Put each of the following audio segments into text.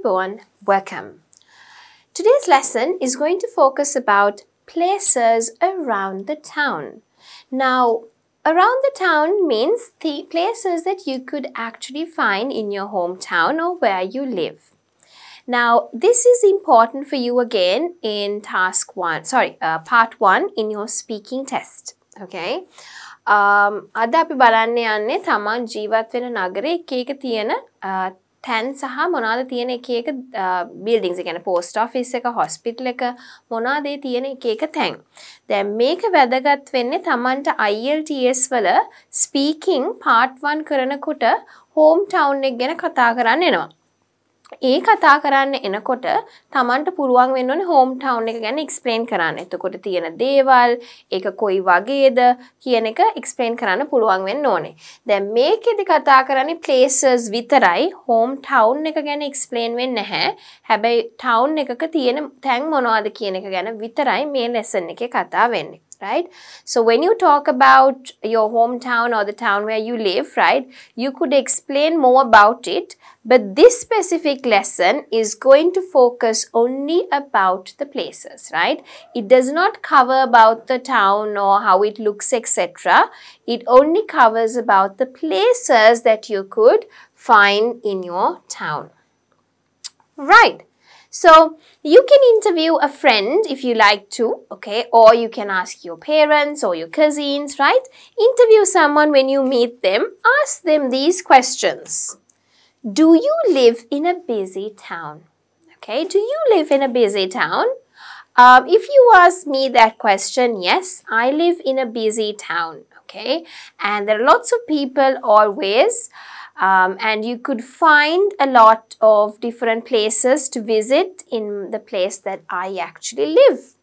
everyone, welcome. Today's lesson is going to focus about places around the town. Now, around the town means the places that you could actually find in your hometown or where you live. Now, this is important for you again in part 1 in your speaking test. Okay? අද අපි බලන්න යන්නේ තමන් ජීවත් වෙන නගරේ එක එක තියෙන තැන් සහ මොනවාද තියෙන එක එක buildings. ඒ කියන්නේ post office එක, hospital එක මොනවාද ඒ තියෙන එක එක තැන්. දැන් මේක වැදගත් වෙන්නේ තමන්ට IELTS වල speaking part 1 කරනකොට hometown එක ගැන කතා කරන්න එනවා. ඒ කතා කරන්න එනකොට තමන්ට පුළුවන් වෙන්න ඕනේ හෝම් ටවුන් එක ගැන එක්ස්ප්ලেইন කරන්න. එතකොට තියෙන දේවල් ඒක කොයි වගේද කියන එක එක්ස්ප්ලেইন කරන්න පුළුවන් වෙන්න ඕනේ. දැන් මේකෙදි කතා කරන්නේ places විතරයි. හෝම් ටවුන් එක ගැන එක්ස්ප්ලেইন වෙන්නේ නැහැ. හැබැයි ටවුන් එකක තියෙන තැන් මොනවද කියන එක ගැන විතරයි මේ lesson එකේ කතා වෙන්නේ. Right? So when you talk about your hometown or the town where you live, right, you could explain more about it, but this specific lesson is going to focus only about the places, right? It does not cover about the town or how it looks, etc. It only covers about the places that you could find in your town. Right. So, you can interview a friend if you like to, okay? Or you can ask your parents or your cousins, right? Interview someone when you meet them. Ask them these questions. Do you live in a busy town? Okay, do you live in a busy town? If you ask me that question, yes, I live in a busy town, okay? And there are lots of people always. And you could find a lot of different places to visit in the place that I actually live.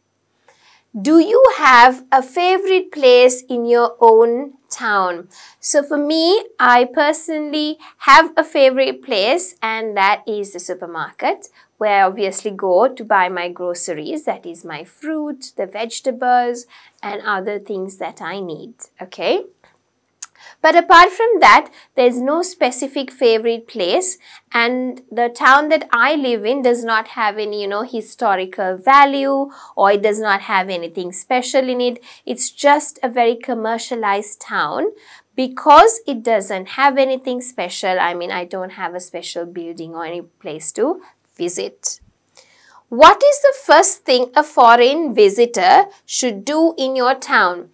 Do you have a favorite place in your own town? So for me, I personally have a favorite place, and that is the supermarket, where I obviously go to buy my groceries. That is my fruit, the vegetables, and other things that I need, okay? But apart from that, there's no specific favorite place, and the town that I live in does not have any, historical value, or it does not have anything special in it. It's just a very commercialized town because it doesn't have anything special. I mean, I don't have a special building or any place to visit. What is the first thing a foreign visitor should do in your town?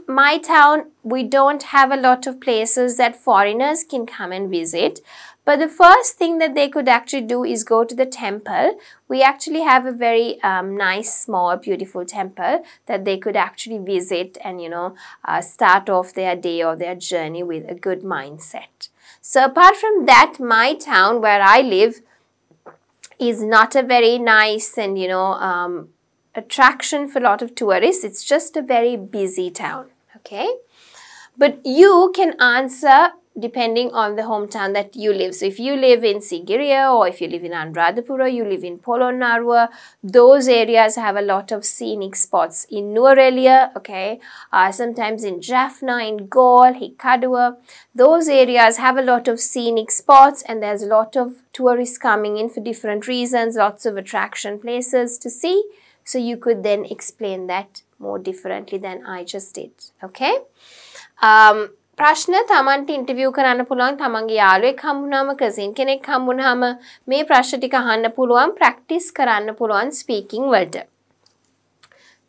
My town, we don't have a lot of places that foreigners can come and visit. But the first thing that they could actually do is go to the temple. We actually have a very nice, small, beautiful temple that they could actually visit and, start off their day or their journey with a good mindset. So apart from that, my town where I live is not a very nice and, attraction for a lot of tourists. It's just a very busy town, okay? But you can answer depending on the hometown that you live. So if you live in Sigiriya, or if you live in Anuradhapura, you live in Polonnaruwa, those areas have a lot of scenic spots. In Nuwara, okay, sometimes in Jaffna, in Galle, Hikaduwa, those areas have a lot of scenic spots, and there's a lot of tourists coming in for different reasons, lots of attraction places to see. So you could then explain that more differently than I just did, okay? ප්‍රශ්න තමන්ට interview කරන්න පුළුවන් තමන්ගේ යාළුවෙක් හම්බුනම කසින් කෙනෙක් හම්බුනහම මේ ප්‍රශ්න ටික අහන්න පුළුවන් ප්‍රැක්ටිස් කරන්න පුළුවන් ස්පීකින් වලට.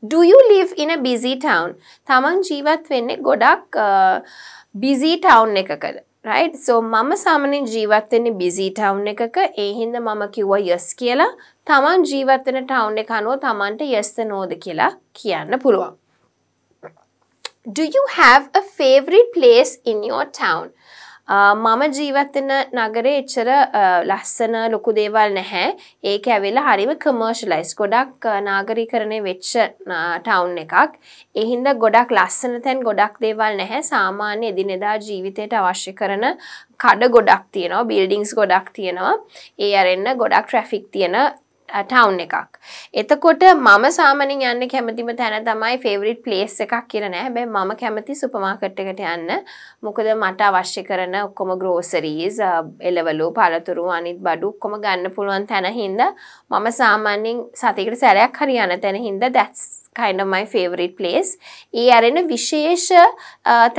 Do you live in a busy town? තමන් ජීවත් වෙන්නේ ගොඩක් busy town එකකද? Right? So මම සාමාන්‍යයෙන් ජීවත් වෙන්නේ busy town එකක. ඒ හින්දා මම කිව්වා yes කියලා. තමන් ජීවත් වෙන town එක අනුව තමන්ට yes නෝද කියලා කියන්න පුළුවන්. Do you have a favorite place in your town? මම ජීවත් වෙන නගරේ එච්චර ලස්සන ලොකු දේවල් නැහැ. ඒක ඇවිල්ලා හරිම commercialized. ගොඩක් නාගරීකරණය වෙච්ච town එකක්. ඒ හින්දා ගොඩක් ලස්සන තැන් ගොඩක් දේවල් නැහැ. සාමාන්‍ය එදිනෙදා ජීවිතයට අවශ්‍ය කරන කඩ ගොඩක් තියෙනවා. buildings ගොඩක් තියෙනවා. ඒ අරෙන්න ගොඩක් traffic තියෙන town එකක්. එතකොට මම සාමාන්‍යයෙන් යන්නේ කැමතිම තැන තමයි favorite place එකක් කියලා නෑ. හැබැයි මම කැමති supermarket එකට යන්න. මොකද මට අවශ්‍ය කරන ඔක්කොම groceries, එළවලු, පළතුරු, අනිත් බඩු ඔක්කොම ගන්න පුළුවන් තැන හින්දා මම සාමාන්‍යයෙන් සතියකට සැරයක් හරි යන තැන හින්දා that's kind of my favorite place. ඒ අරෙන විශේෂ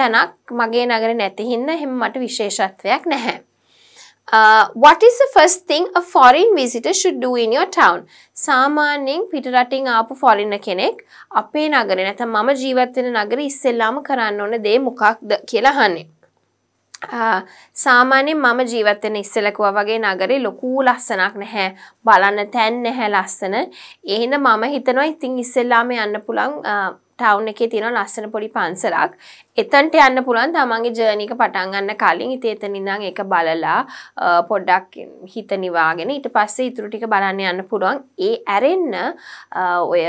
තැනක් මගේ නගරේ නැති හින්දා එහෙම මට විශේෂත්වයක් නැහැ. What is the first thing a foreign visitor should do in your town? සාමාන්‍යයෙන් පිටරටින් ආපු foreigner කෙනෙක් අපේ නගරේ නැත්නම් මම ජීවත් වෙන නගරේ ඉස්සෙල්ලාම කරන්න ඕන දේ මොකක්ද කියලා අහන්නේ. සාමාන්‍යයෙන් මම ජීවත් වෙන ඉස්සෙල්ලා කිව්වා වගේ නගරේ ලොකු ලස්සනක් නැහැ. බලන්න තැන් නැහැ ලස්සන. ඒ හින්දා මම හිතනවා ඉතින් ඉස්සෙල්ලාම යන්න පුළුවන් ටවුන් එකේ තියෙන ලස්සන පොඩි පන්සලක්. එතනට යන්න පුළුවන් තමන්ගේ ජර්නි එක පටන් ගන්න කලින්. ඉතින් එතන ඉඳන් ඒක බලලා පොඩ්ඩක් හිත නිවාගෙන ඊට පස්සේ ඊටු ටික බලන්න යන්න පුළුවන්. ඒ ඇරෙන්න ඔය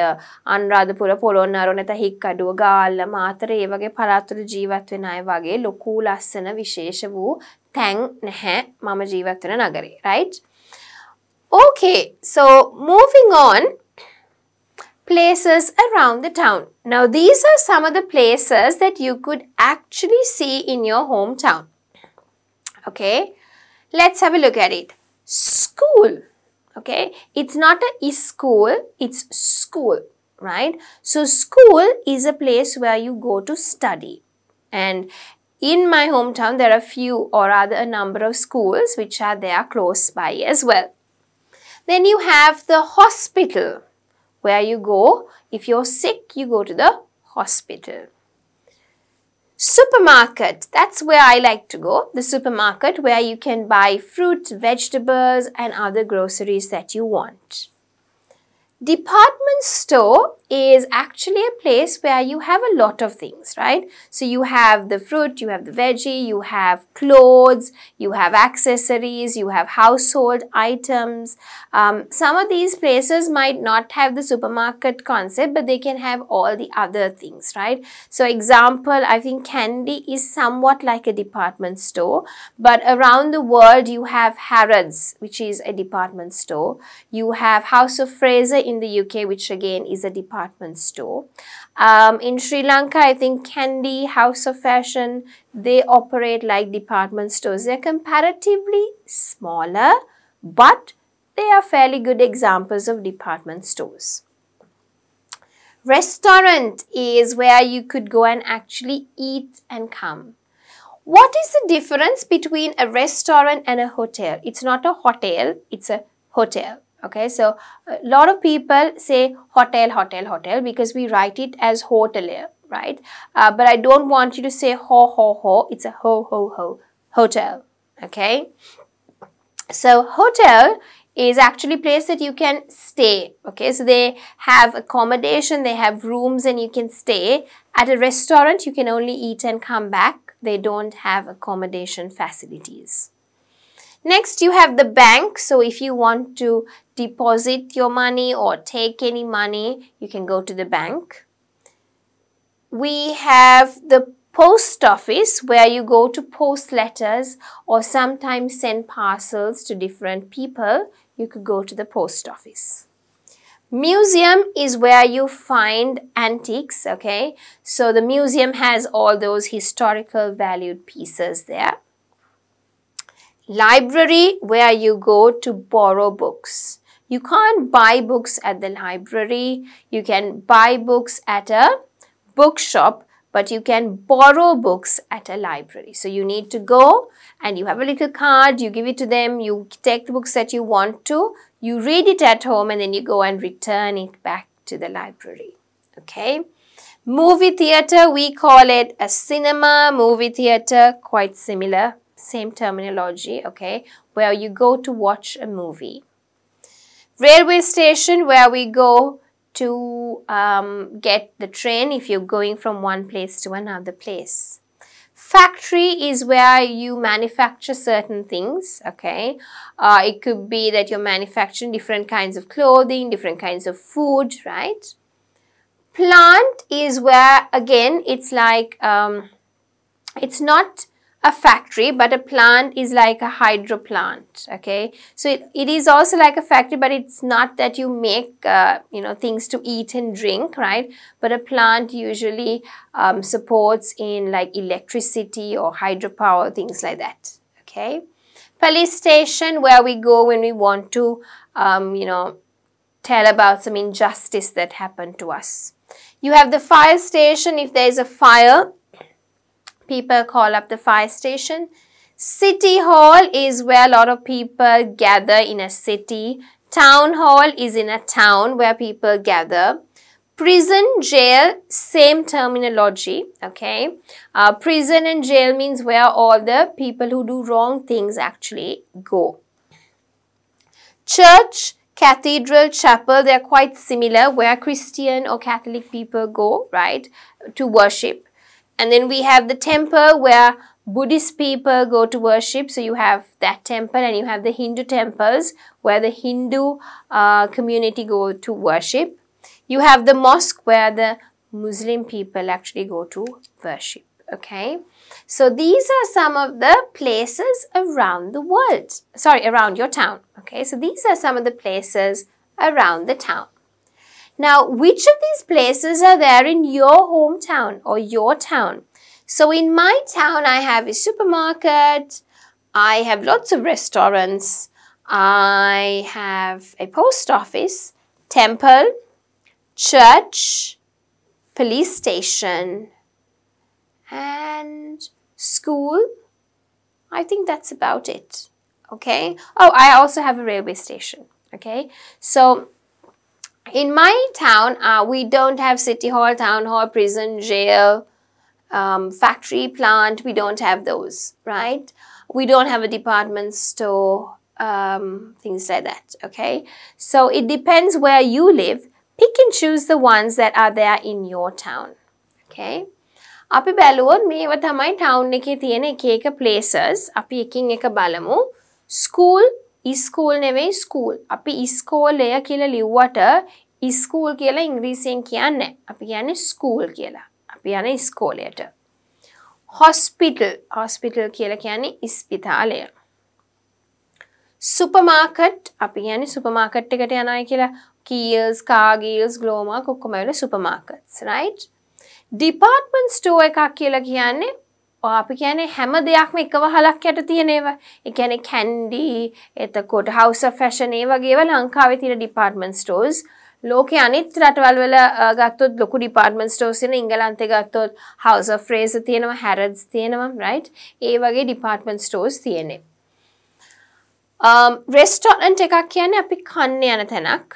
අනුරාධපුර පොළොන්නරුව නැත්නම් හික්කඩුව ගාල්ල මාතර ඒ වගේ පළාත්වල ජීවත් වෙන අය වගේ ලොකු ලස්සන විශේෂ වූ තැන් නැහැ මම ජීවත් වෙන නගරේ. right? Okay, so moving on. Places around the town. Now these are some of the places that you could actually see in your hometown. Okay, let's have a look at it. School. Okay, it's not a school, it's school, right? So school is a place where you go to study. And in my hometown there are few or rather a number of schools which are there close by as well. Then you have the hospital, where you go, if you're sick, you go to the hospital. Supermarket, that's where I like to go. The supermarket where you can buy fruit, vegetables and other groceries that you want. Department store is actually a place where you have a lot of things, right? So you have the fruit, you have the veggie, you have clothes, you have accessories, you have household items. Some of these places might not have the supermarket concept, but they can have all the other things, right? So example, I think candy is somewhat like a department store, but around the world you have Harrods, which is a department store. You have House of Fraser in the UK, which again is a department store. In Sri Lanka, I think Candy, House of Fashion, they operate like department stores. They're comparatively smaller, but they are fairly good examples of department stores. Restaurant is where you could go and actually eat and come. What is the difference between a restaurant and a hotel? It's not a hotel, it's a hotel. Okay, so a lot of people say hotel, hotel, hotel because we write it as hotelier, right? But I don't want you to say ho, ho, ho. It's a ho, ho, ho, hotel. Okay, so hotel is actually a place that you can stay. Okay, so they have accommodation, they have rooms and you can stay. At a restaurant, you can only eat and come back. They don't have accommodation facilities. Next, you have the bank. So if you want to deposit your money or take any money, you can go to the bank. We have the post office where you go to post letters or sometimes send parcels to different people. You could go to the post office. Museum is where you find antiques, okay? So the museum has all those historical valued pieces there. Library, where you go to borrow books. You can't buy books at the library. You can buy books at a bookshop, but you can borrow books at a library. So you need to go and you have a little card, you give it to them, you take the books that you want to, you read it at home and then you go and return it back to the library. Okay. Movie theater, we call it a cinema. Movie theater, quite similar. Same terminology, okay, where you go to watch a movie. Railway station, where we go to get the train if you're going from one place to another place. Factory is where you manufacture certain things, okay. It could be that you're manufacturing different kinds of clothing, different kinds of food, right? Plant is where, again, it's like, it's not a factory, but a plant is like a hydro plant. Okay, so it is also like a factory, but it's not that you make things to eat and drink, right? But a plant usually supports in like electricity or hydropower, things like that. Okay, police station, where we go when we want to tell about some injustice that happened to us. You have the fire station. If there is a fire, people call up the fire station. City hall is where a lot of people gather in a city. Town hall is in a town where people gather. Prison, jail, same terminology, okay. Prison and jail means where all the people who do wrong things actually go. Church, cathedral, chapel, they are quite similar, where Christian or Catholic people go, right, to worship. And then we have the temple, where Buddhist people go to worship. So you have that temple, and you have the Hindu temples where the Hindu community go to worship. You have the mosque where the Muslim people actually go to worship. Okay. So these are some of the places around the world. Sorry, around your town. Okay. So these are some of the places around the town. Now, which of these places are there in your hometown or your town? So, in my town, I have a supermarket, I have lots of restaurants, I have a post office, temple, church, police station, and school. I think that's about it. Okay. Oh, I also have a railway station. Okay. So, in my town, we don't have city hall, town hall, prison, jail, factory, plant. We don't have those, right? We don't have a department store, things like that, okay? So it depends where you live. Pick and choose the ones that are there in your town, okay? අපි බැලුවොත් මේවා තමයි town එකේ තියෙන එක එක places. අපි එකින් එක බලමු. School, school නෙවෙයි school. අපි ඉස්කෝලය කියලා ලිව්වට school කියලා ඉංග්‍රීසියෙන් කියන්නේ. අපි කියන්නේ school කියලා. අපි යන්නේ ඉස්කෝලයට. Hospital, hospital කියලා කියන්නේ ඉස්පිතාලය. Supermarket, අපි කියන්නේ supermarket එකට යනවා කියලා. Kiehl's, Cargill's, Glowmark ඔක්කොම වල supermarkets, right? Department store එකක් කියලා කියන්නේ අපි කියන්නේ හැම දෙයක්ම එක වහලක් යට තියෙන ඒවා. ඒ කියන්නේ candy, එතකොට house of fashion ඒ වගේ ඒවා ලංකාවේ තියෙන department stores. ලෝකයේ අනිත් රටවල් වල ගත්තොත් ලොකු department stores තියෙන. ඉංගලන්තේ ගත්තොත් House of Fraser තියෙනවා, Harrods තියෙනවා, right? ඒ වගේ department stores තියෙන්නේ. Restaurant එකක් කියන්නේ අපි කන්න යන තැනක්.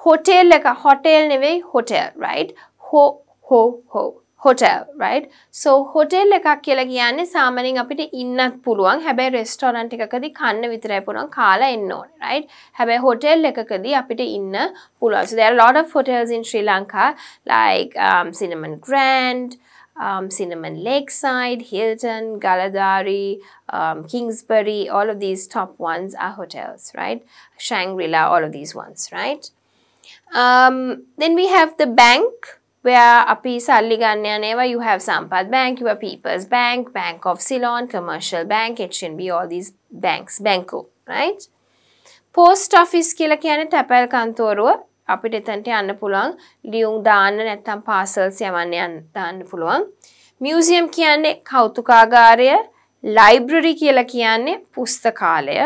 Hotel එක, hotel නෙවෙයි hotel, right? Hotel, right? So hotel එකක් කියලා කියන්නේ සාමාන්‍යයෙන් අපිට ඉන්නත් පුළුවන්. හැබැයි restaurant එකකදී කන්න විතරයි පුළුවන්, කාලා එන්න ඕනේ, right? හැබැයි hotel එකකදී අපිට ඉන්න පුළුවන්. So there are a lot of hotels in Sri Lanka like Cinnamon Grand, Cinnamon Lakeside, Hilton, Galadari, Kingsbury, all of these top ones are hotels, right? Shangri-La, all of these ones, right? Then we have the bank, where api salli ganna yana eva. You have Sampath Bank, you have People's Bank, Bank of Ceylon, Commercial Bank, HNB, all these banks, Banco, right? Post Office කියලා කියන්නේ තැපැල් කන්තෝරුව. අපිට එතනට යන්න පුළුවන්. ලියුම් දාන්න නැත්නම් parcels යවන්න දාන්න පුළුවන්. Museum කියන්නේ කෞතුකාගාරය. Library කියලා කියන්නේ පුස්තකාලය.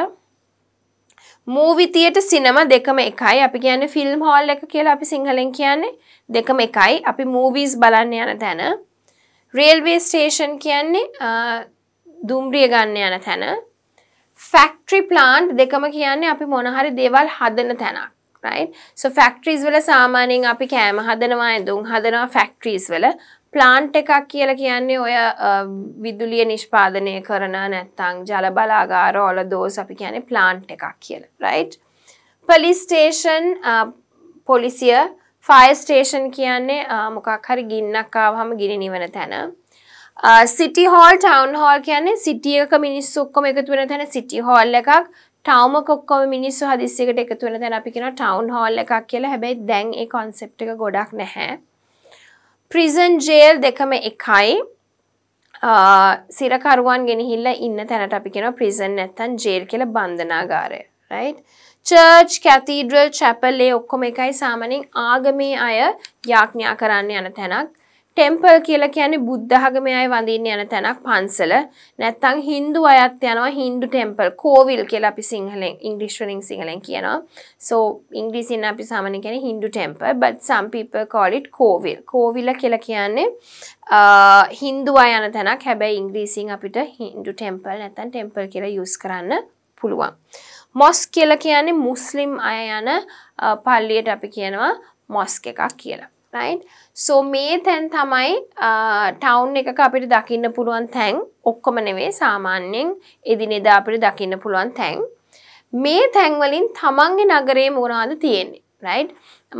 Movie theatre, cinema දෙකම එකයි. අපි කියන්නේ film hall එක කියලා අපි සිංහලෙන් කියන්නේ. දෙකම එකයි. අපි movies බලන්න යන තැන. Railway station කියන්නේ දුම්රිය ගන්න යන තැන. Factory plant දෙකම කියන්නේ අපි මොන හරි දේවල් හදන තැනක්, right? So factories වල සාමාන්‍යයෙන් අපි කෑම හදනවා, ඇඳුම් හදනවා factories වල. Plant එකක් කියලා කියන්නේ ඔය විදුලිය නිෂ්පාදනය කරන නැත්නම් ජල බලාගාර all of those අපි කියන්නේ plant එකක් කියලා, right? Police station, පොලිසිය. Fire station කියන්නේ මොකක් හරි ගින්නක් ආවම ගිනි නිවන තැන. City hall, town hall කියන්නේ city එකක මිනිස්සු ඔක්කොම එකතු වෙන තැන city hall එකක්. town එක ඔක්කොම මිනිස්සු හදිස්සියකට එකතු වෙන තැන අපි කියනවා town hall එකක් කියලා. හැබැයි දැන් ඒ concept එක ගොඩක් නැහැ. Prison, jail දෙකම එකයි. සිරකරුවන් ගෙනහිල්ලා ඉන්න තැනට අපි කියනවා prison නැත්නම් jail කියලා බන්ධනාගාරය. right? church, cathedral, chapel ඒ ඔක්කොම එකයි සාමාන්‍යයෙන් ආගමේ අය යාඥා කරන්න යන තැනක්. temple කියලා කියන්නේ බුද්ධ ආගමේ අය වඳින්න යන තැනක් පන්සල. නැත්නම් Hindu අයත් යනවා Hindu temple. කෝවිල් කියලා අපි සිංහලෙන් English වලින් සිංහලෙන් කියනවා. So ඉංග්‍රීසියෙන් අපි සාමාන්‍යයෙන් කියන්නේ Hindu temple, but some people call it කෝවිල්. කෝවිල කියලා කියන්නේ Hindu අය යන තැනක්. හැබැයි ඉංග්‍රීසියෙන් අපිට Hindu temple නැත්නම් temple කියලා use කරන්න පුළුවන්. mosque කියලා කියන්නේ මුස්ලිම් අය යන පල්ලියට අපි කියනවා mosque එකක් කියලා. right? So මේ තැන් තමයි town එකක අපිට දකින්න පුළුවන් තැන් ඔක්කොම නෙවෙයි සාමාන්‍යයෙන් එදිනෙදා අපිට දකින්න පුළුවන් තැන්. මේ තැන් වලින් තමන්ගේ නගරේ මොනවද තියෙන්නේ? right?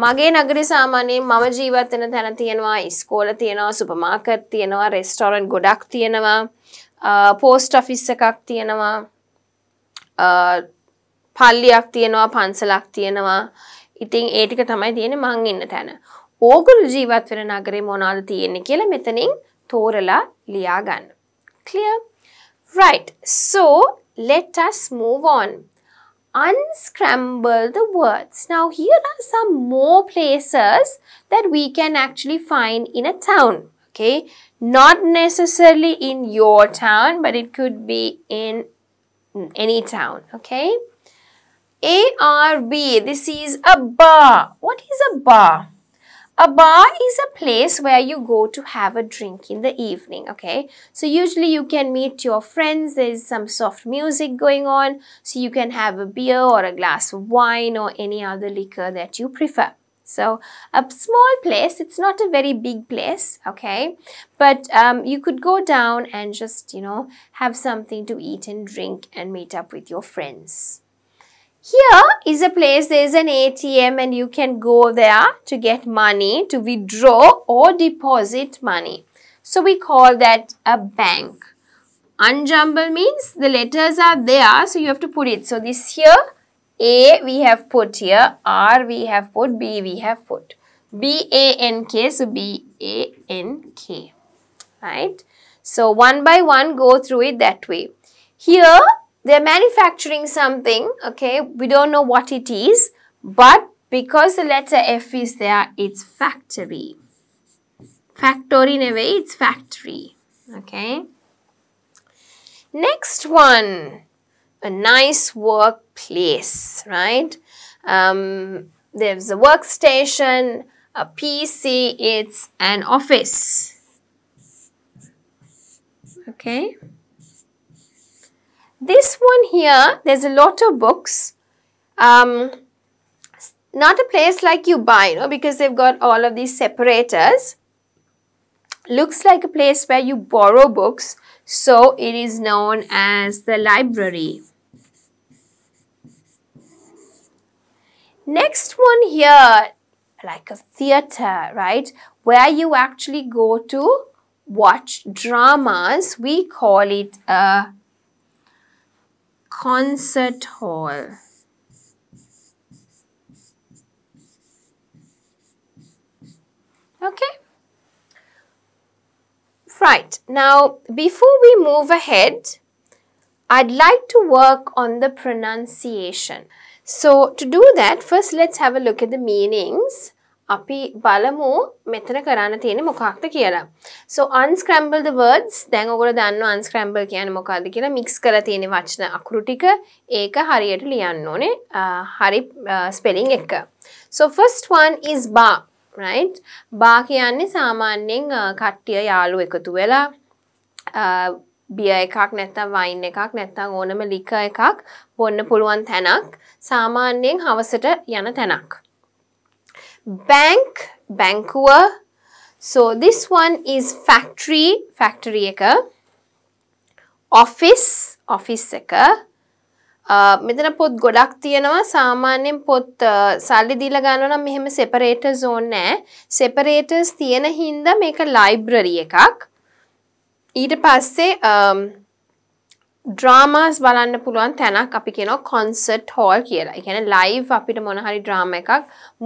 මගේ නගරේ සාමාන්‍යයෙන් මම ජීවත් වෙන තැන තියෙනවා, ඉස්කෝල තියෙනවා, සුපර් මාකට් තියෙනවා, රෙස්ටෝරන්ට් ගොඩක් තියෙනවා, පෝස්ට් ඔෆිස් එකක් තියෙනවා, පල්ලියක් තියෙනවා, පන්සලක් තියෙනවා. ඉතින් ඒ ටික තමයි තියෙන්නේ මං ඉන්න තැන. ඕගොල්ලෝ ජීවත් වෙන නගරේ මොනවද තියෙන්නේ කියලා මෙතනින් තෝරලා ලියා ගන්න. Clear? Right. So, let us move on. Unscramble the words. Now, here are some more places that we can actually find in a town. Okay? Not necessarily in your town, but it could be in any town. Okay? A-R-B. This is a bar. What is a bar? A bar is a place where you go to have a drink in the evening, okay? So usually you can meet your friends, there is some soft music going on, so you can have a beer or a glass of wine or any other liquor that you prefer. So a small place, it's not a very big place, okay? But you could go down and just, have something to eat and drink and meet up with your friends. Here is a place, there is an ATM and you can go there to get money, to withdraw or deposit money. So we call that a bank. Unjumble means the letters are there, so you have to put it. So this here, A we have put here, R we have put, B we have put. B-A-N-K, so B-A-N-K, right? So one by one go through it that way. Here, they're manufacturing something, okay? We don't know what it is, but because the letter F is there, it's factory. Factory in a way, it's factory, okay? Next one, a nice workplace, right? There's a workstation, a PC, it's an office, okay? This one here, there's a lot of books. Not a place like you buy, because they've got all of these separators. Looks like a place where you borrow books, so it is known as the library. Next one here, like a theater, right? Where you actually go to watch dramas. We call it a concert hall. Okay? Right. Now, before we move ahead, I'd like to work on the pronunciation. So, to do that, first let's have a look at the meanings. අපි බලමු මෙතන කරන්න තියෙන්නේ මොකක්ද කියලා. So unscramble the words. දැන් ඔයගොල්ලෝ දන්නවා unscramble කියන්නේ මොකක්ද කියලා. mix කරලා තියෙන වචන අකුරු ටික ඒක හරියට ලියන්න ඕනේ. හරි spelling එක. So first one is bar, right? bar කියන්නේ සාමාන්‍යයෙන් කට්ටිය යාළුවෝ එකතු වෙලා beer එකක් නැත්නම් wine එකක් නැත්නම් ඕනම liquor එකක් බොන්න පුළුවන් තැනක්. සාමාන්‍යයෙන් හවසට යන තැනක්. Bank, bankuwa. So this one is factory, factory eka. Office, office eka. මෙතන පොත් ගොඩක් තියෙනවා. සාමාන්‍යයෙන් පොත් සල්ලි දීලා ගන්නවා නම් මෙහෙම separators ඕනේ නැහැ. Separators තියෙන හින්දා මේක library එකක්. ඊට පස්සේ dramas බලන්න පුළුවන් තැනක් අපි කියනවා concert hall කියලා. ඒ කියන්නේ live අපිට මොන හරි drama එකක්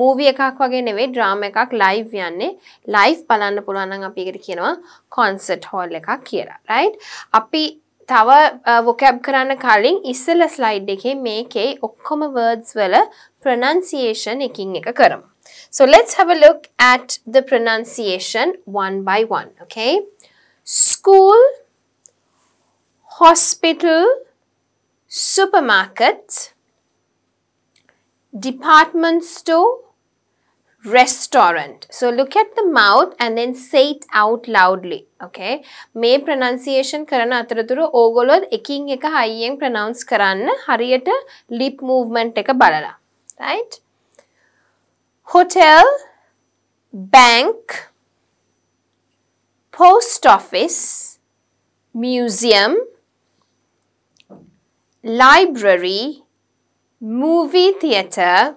movie එකක් වගේ නෙවෙයි drama එකක් live යන්නේ. live බලන්න පුළුවන් නම් අපි ඒකට කියනවා concert hall එකක් කියලා. right? අපි තව vocab කරන්න කලින් ඉස්සෙල්ලා slide එකේ මේකේ ඔක්කොම words වල pronunciation එකින් එක කරමු. So let's have a look at the pronunciation one by one, okay? School, hospital, supermarket, department store, restaurant. So look at the mouth and then say it out loudly, okay? මේ pronunciation කරන අතරතුර ඕගොල්ලෝ එකින් එක හයියෙන් pronounce කරන්න හරියට lip movement එක බලලා, right? Hotel, bank, post office, museum, library, movie theatre,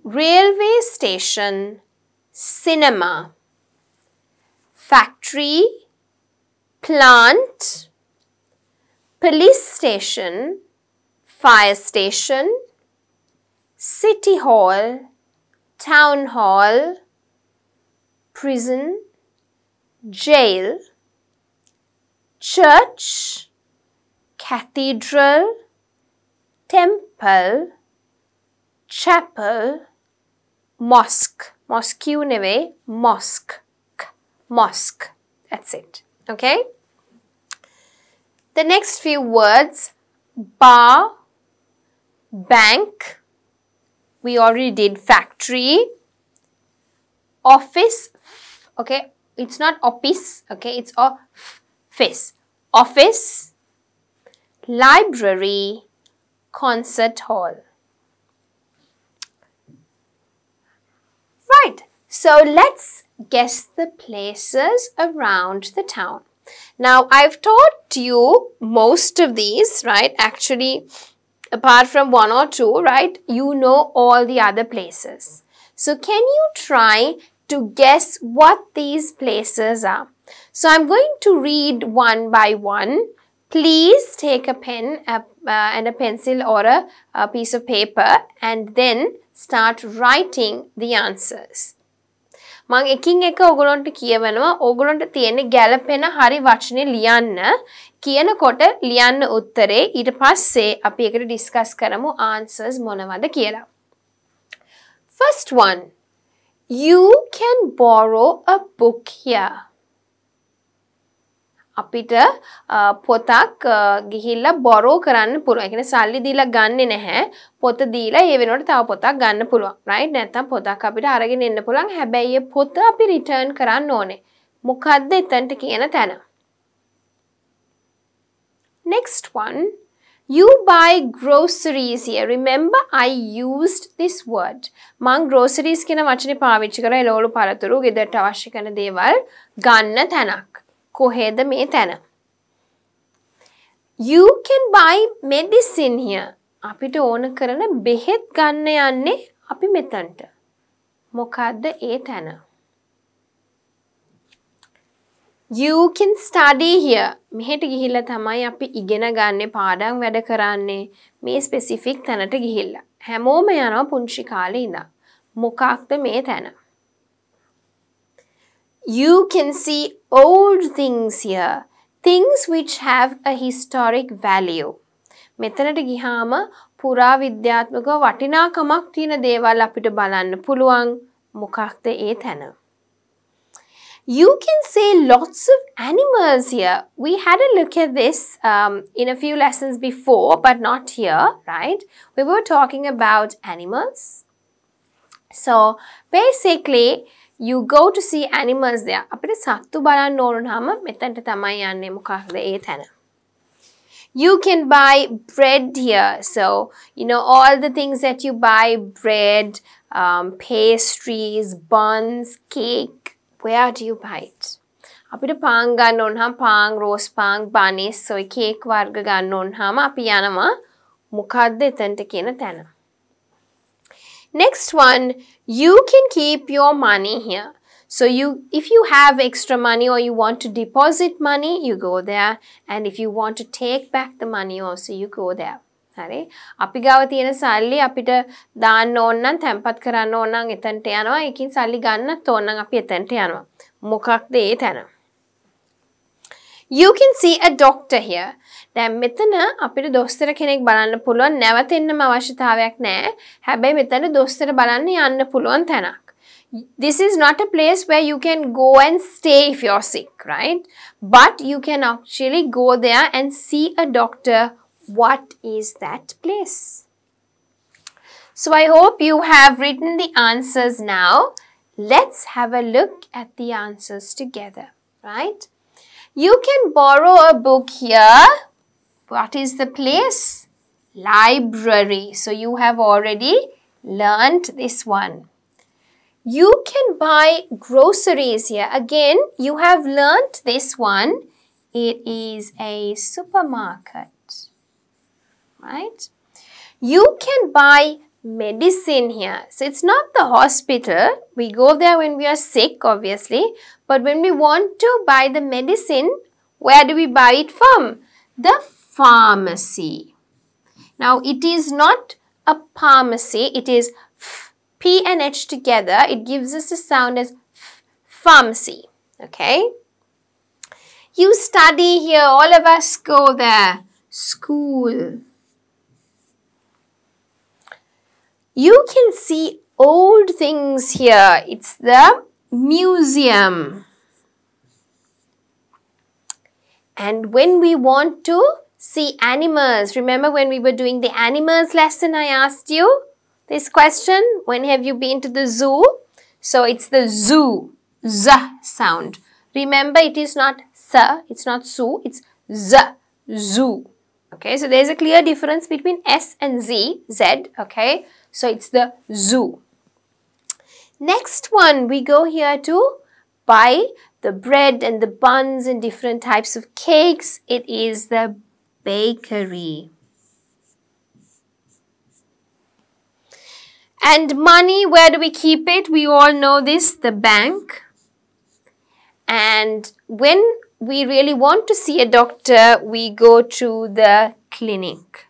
railway station, cinema, factory, plant, police station, fire station, city hall, town hall, prison, jail, church, cathedral, temple, chapel, mosque. Mosque නෙවෙයි mosque. Mosque. That's it. Okay? The next few words, bar, bank. We already did factory, office. Okay? It's not office. Okay? It's office. Office, library, concert hall. Right, so let's guess the places around the town. Now, I've taught you most of these, right? Actually, apart from one or two, right? You know all the other places. So, can you try to guess what these places are? So, I'm going to read one by one. Please take a pen and a pencil or a piece of paper and then start writing the answers. මම එකින් එක ඔයගොල්ලන්ට කියවනවා ඔයගොල්ලන්ට තියෙන්නේ ගැළපෙන හරි වචනේ ලියන්න කියනකොට ලියන්න උත්තරේ ඊට පස්සේ අපි ඒකට ඩිස්කස් කරමු answers මොනවද කියලා. First one, you can borrow a book here. අපිට පොතක් ගිහිල්ලා borrow කරන්න පුළුවන්. ඒ කියන්නේ සල්ලි දීලා ගන්නෙ නැහැ. පොත දීලා ඒ වෙනුවට තව පොතක් ගන්න පුළුවන්. right? නැත්නම් පොතක් අපිට අරගෙන එන්න පුළුවන්. හැබැයි ඒ පොත අපි return කරන්න ඕනේ. මොකද්ද එතනට කියන තැන? Next one. You buy groceries here. Remember, I used this word. මං groceries කියන වචනේ පාවිච්චි කරා එළවලු පළතුරු ගෙදරට අවශ්‍ය කරන දේවල් ගන්න තැනක්. කොහෙද මේ තැන? You can buy medicine here. අපිට ඕන කරන බෙහෙත් ගන්න යන්නේ අපි මෙතනට. මොකද්ද ඒ තැන? You can study here. මෙහෙට ගිහිල්ලා තමයි අපි ඉගෙන ගන්න පාඩම් වැඩ කරන්නේ මේ specific තැනට ගිහිල්ලා. හැමෝම යනවා පුංචි කාලේ ඉඳන්. මොකක්ද මේ තැන? You can see old things here. Things which have a historic value. මෙතනට ගියාම පුරා විද්‍යාත්මක වටිනාකමක් තියෙන දේවල් අපිට බලන්න පුළුවන්. මොකක්ද ඒ තැන? You can see lots of animals here. We had a look at this in a few lessons before, but not here, right? We were talking about animals. So, basically, you go to see animals there. අපිට සත්තු බලන්න ඕන නම් මෙතනට තමයි යන්නේ. මොකක්ද ඒ තැන? You can buy bread here. So, you know, all the things that you buy, bread, pastries, buns, cake, where do you buy it? අපිට පාන් ගන්න ඕන නම් පාන්, roast පාන්, bunnies, soy cake වර්ග ගන්න ඕන නම් අපි යනවා මොකක්ද එතනට කියන තැන? Next one, you can keep your money here. So if you have extra money or you want to deposit money, you go there. And if you want to take back the money also, you go there. හරි. අපි ගාව තියෙන සල්ලි අපිට දාන්න ඕන නම් තැම්පත් කරන්න ඕන නම් එතනට යනවා. ඒකින් සල්ලි ගන්නත් ඕන නම් අපි එතනට යනවා. මොකක්ද ඒ තැන? You can see a doctor here. දැන් මෙතන අපිට දොස්තර කෙනෙක් බලන්න පුළුවන්. නැවතෙන්නම අවශ්‍යතාවයක් නැහැ. හැබැයි මෙතන දොස්තර බලන්න යන්න පුළුවන් තැනක්. This is not a place where you can go and stay if you're sick, right? But you can actually go there and see a doctor. What is that place? So I hope you have written the answers now. Let's have a look at the answers together, right? You can borrow a book here. What is the place? Library. So you have already learnt this one. You can buy groceries here. Again, you have learnt this one. It is a supermarket, right? You can buy medicine here. So it's not the hospital. We go there when we are sick, obviously. But when we want to buy the medicine, where do we buy it from? The pharmacy. Now, it is not a pharmacy. It is P and H together. It gives us a sound as pharmacy. Okay? You study here. All of us go there. School. You can see old things here. It's the museum. And when we want to see animals, remember when we were doing the animals lesson, I asked you this question, when have you been to the zoo? So it's the zoo, Z sound. Remember, it is not sa, it's not su, it's z, zoo. Okay, so there's a clear difference between S and Z, Z, okay. So it's the zoo. Next one, we go here to buy the bread and the buns and different types of cakes. It is the bakery. And money, where do we keep it? We all know this, the bank. And when we really want to see a doctor, we go to the clinic.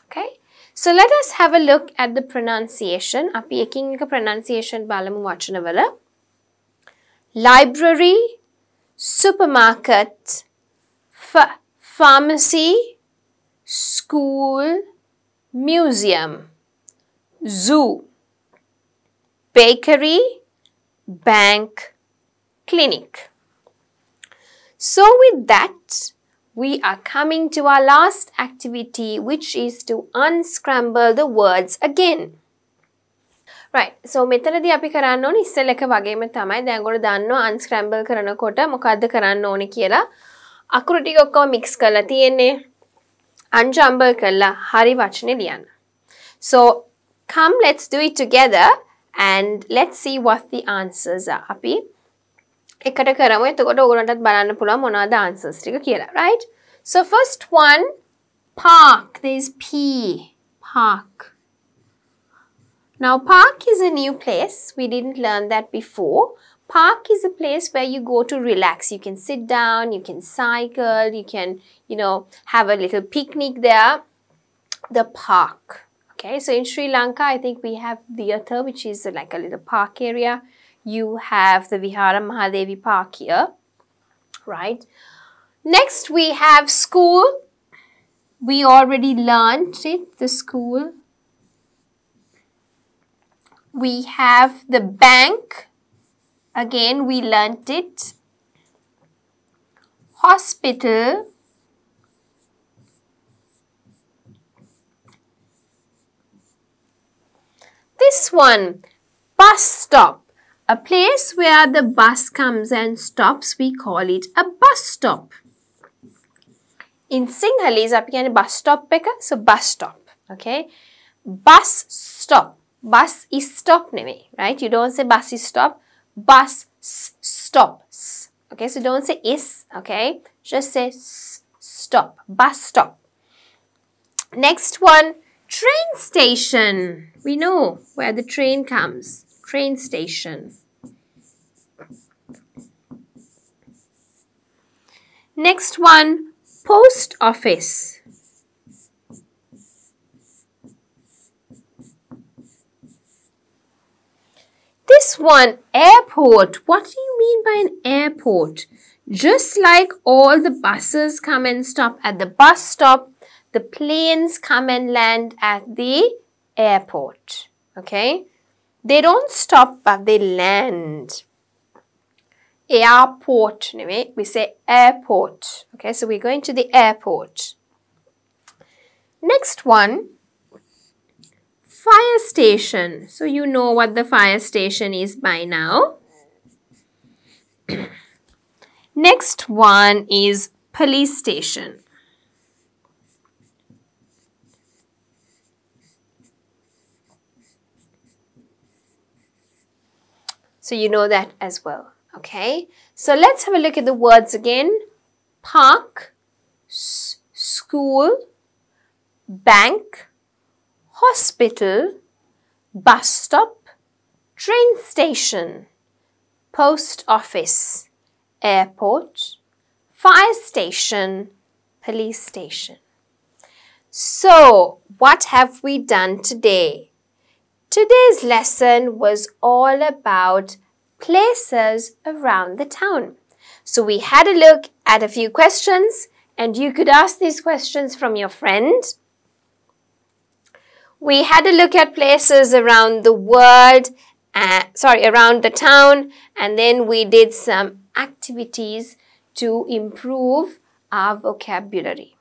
Okay, so let us have a look at the pronunciation. Api ekin එක pronunciation balamu වචනවල. Library, supermarket, pharmacy, school, museum, zoo, bakery, bank, clinic. So with that, we are coming to our last activity, which is to unscramble the words again. Right, so මෙතනදී අපි කරන්න ඕනේ ඉස්සෙල්ලා එක වගේම තමයි. දැන් ඔයගොල්ලෝ දන්නවා unscramble කරනකොට මොකද්ද කරන්න ඕනේ කියලා. අකුරු ටික ඔක්කොම mix කරලා තියෙන්නේ. Unjumble කරලා හරි වචනේ ලියන්න. So come, let's do it together and let's see what the answers are. අපි එකට කරමු. එතකොට ඔයගොල්ලන්ටත් බලන්න පුළුවන් මොනවද answers ටික කියලා, right? So first one, park. There's P, park. Now park is a new place. We didn't learn that before. Park is a place where you go to relax. You can sit down, you can cycle, you can, have a little picnic there. The park. Okay, so in Sri Lanka, I think we have theatre, which is like a little park area. You have the Vihara Mahadevi Park here, right? Next, we have school. We already learned it, the school. We have the bank. Again, we learnt it. Hospital. This one, bus stop. A place where the bus comes and stops, we call it a bus stop. In Sinhalese, api kiyane bus stop එක, so bus stop. Okay, bus stop. Bus is stop නෙමෙයි, right? You don't say bus is stop. Bus stop. Okay, so don't say is. Okay, just say stop. Bus stop. Next one, train station. We know where the train comes. train station. Next one, post office. This one, airport. What do you mean by an airport? Just like all the buses come and stop at the bus stop, the planes come and land at the airport. Okay? They don't stop, but they land. Airport. We say airport. Okay, so we're going to the airport. Next one, fire station. So you know what the fire station is by now. Next one is police station. So you know that as well. Okay, so let's have a look at the words again. Park, school, bank, hospital, bus stop, train station, post office, airport, fire station, police station. So, what have we done today? Today's lesson was all about places around the town. So we had a look at a few questions and you could ask these questions from your friend. We had a look at places around the world, around the town, and then we did some activities to improve our vocabulary.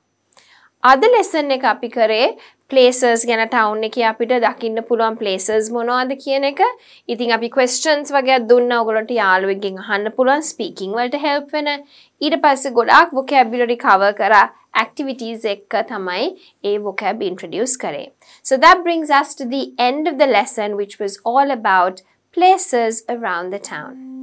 Other lesson එක අපි කරේ places ගැන town එකේ අපිට දකින්න පුළුවන් places මොනවද කියන එක. ඉතින් අපි questions වගේක් දුන්නා ඔයගොල්ලන්ට යාළුවෙක්ගෙන් අහන්න පුළුවන් speaking වලට help වෙන. ඊට පස්සේ ගොඩාක් vocabulary cover කරා activities එක්ක තමයි ඒ vocab introduce කරේ. So that brings us to the end of the lesson, which was all about places around the town.